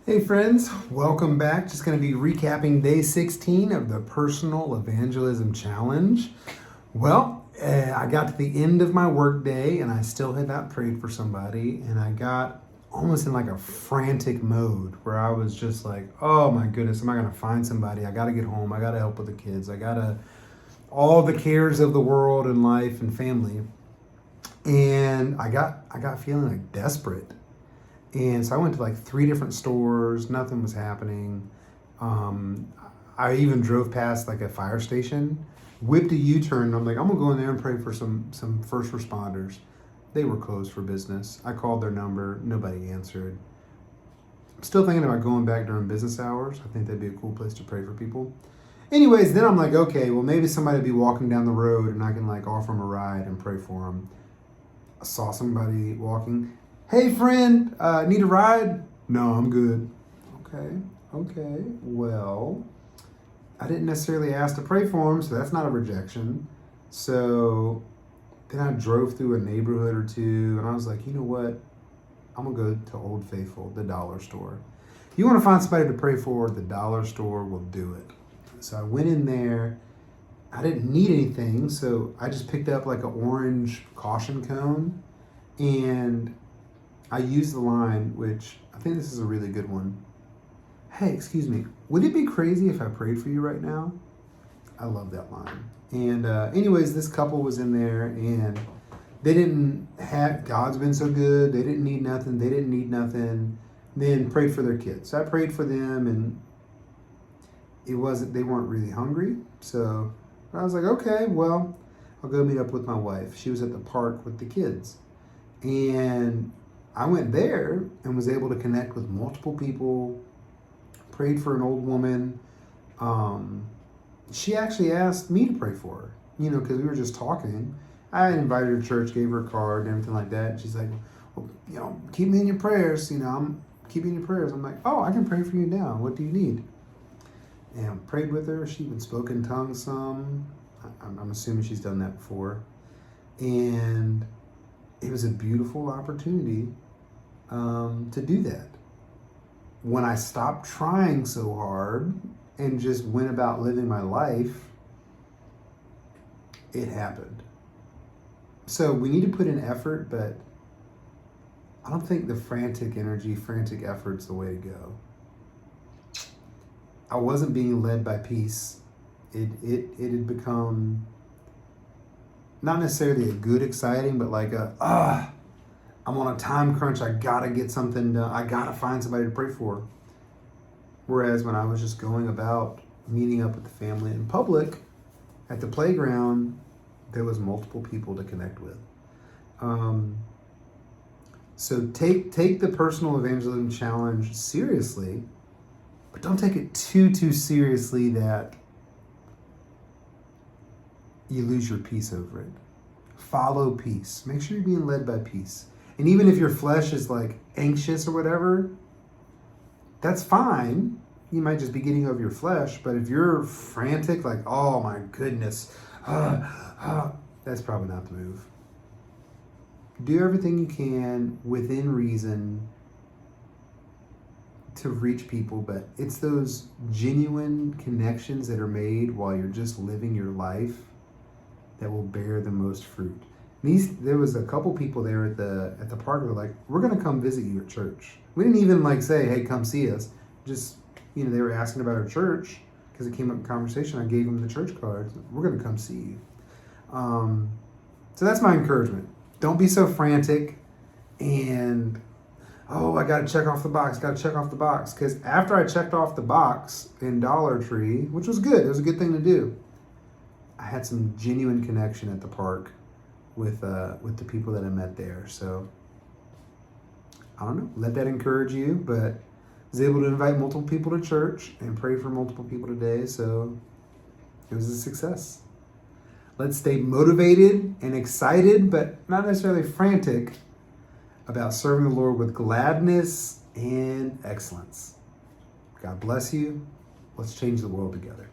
Hey friends, welcome back. Just going to be recapping day 16 of the Personal Evangelism Challenge. I got to the end of my work day and I still had not prayed for somebody, and I got almost in like a frantic mode where I was just like, oh my goodness, am I going to find somebody? I got to get home. I got to help with the kids. all the cares of the world and life and family. And I got feeling like desperate. And so I went to like 3 different stores. Nothing was happening. Um, I even drove past like a fire station, whipped a U-turn. I'm like, I'm gonna go in there and pray for some first responders. They were closed for business. I called their number. Nobody answered. I'm still thinking about going back during business hours. I think that'd be a cool place to pray for people. Anyways, then I'm like, okay, well maybe somebody will be walking down the road and I can like offer them a ride and pray for them. I saw somebody walking. Hey friend, need a ride? No, I'm good. Okay. Well, I didn't necessarily ask to pray for him, so that's not a rejection. So then I drove through a neighborhood or two, and I was like, you know what? I'm gonna go to Old Faithful, the dollar store. You want to find somebody to pray for? The dollar store will do it. So I went in there. I didn't need anything, so I just picked up like an orange caution cone, and I used the line, which I think this is a really good one. Hey, excuse me, would it be crazy if I prayed for you right now? I love that line. And anyways, this couple was in there, and they didn't have, God's been so good, they didn't need nothing, then prayed for their kids. So I prayed for them, and they weren't really hungry. So I was like, okay, well, I'll go meet up with my wife. She was at the park with the kids. And I went there and was able to connect with multiple people, prayed for an old woman. She actually asked me to pray for her, because we were just talking. I invited her to church, gave her a card and everything like that. And she's like, well, keep me in your prayers. I'm keeping your prayers. I'm like, oh, I can pray for you now. What do you need? And I prayed with her. She even spoke in tongues some. I'm assuming she's done that before. And it was a beautiful opportunity to do that. When I stopped trying so hard and just went about living my life, it happened. So we need to put in effort, but I don't think the frantic effort's the way to go. I wasn't being led by peace. It had become not necessarily a good exciting, but like I'm on a time crunch. I gotta get something done. I gotta find somebody to pray for. Whereas when I was just going about meeting up with the family in public at the playground, there was multiple people to connect with. So take the Personal Evangelism Challenge seriously, but don't take it too seriously that you lose your peace over it. Follow peace. Make sure you're being led by peace. And even if your flesh is like anxious or whatever, that's fine. You might just be getting over your flesh. But if you're frantic, like, oh my goodness, that's probably not the move. Do everything you can within reason to reach people, but it's those genuine connections that are made while you're just living your life that will bear the most fruit. There was a couple people there at the park that were like, we're gonna come visit you at church. We didn't even like say, hey, come see us. Just, they were asking about our church because it came up in conversation. I gave them the church cards. We're gonna come see you. So that's my encouragement. Don't be so frantic and, oh, I gotta check off the box. Because after I checked off the box in Dollar Tree, which was good, it was a good thing to do, I had some genuine connection at the park with the people that I met there. So I don't know, let that encourage you. But I was able to invite multiple people to church and pray for multiple people today. So it was a success. Let's stay motivated and excited, but not necessarily frantic, about serving the Lord with gladness and excellence. God bless you. Let's change the world together.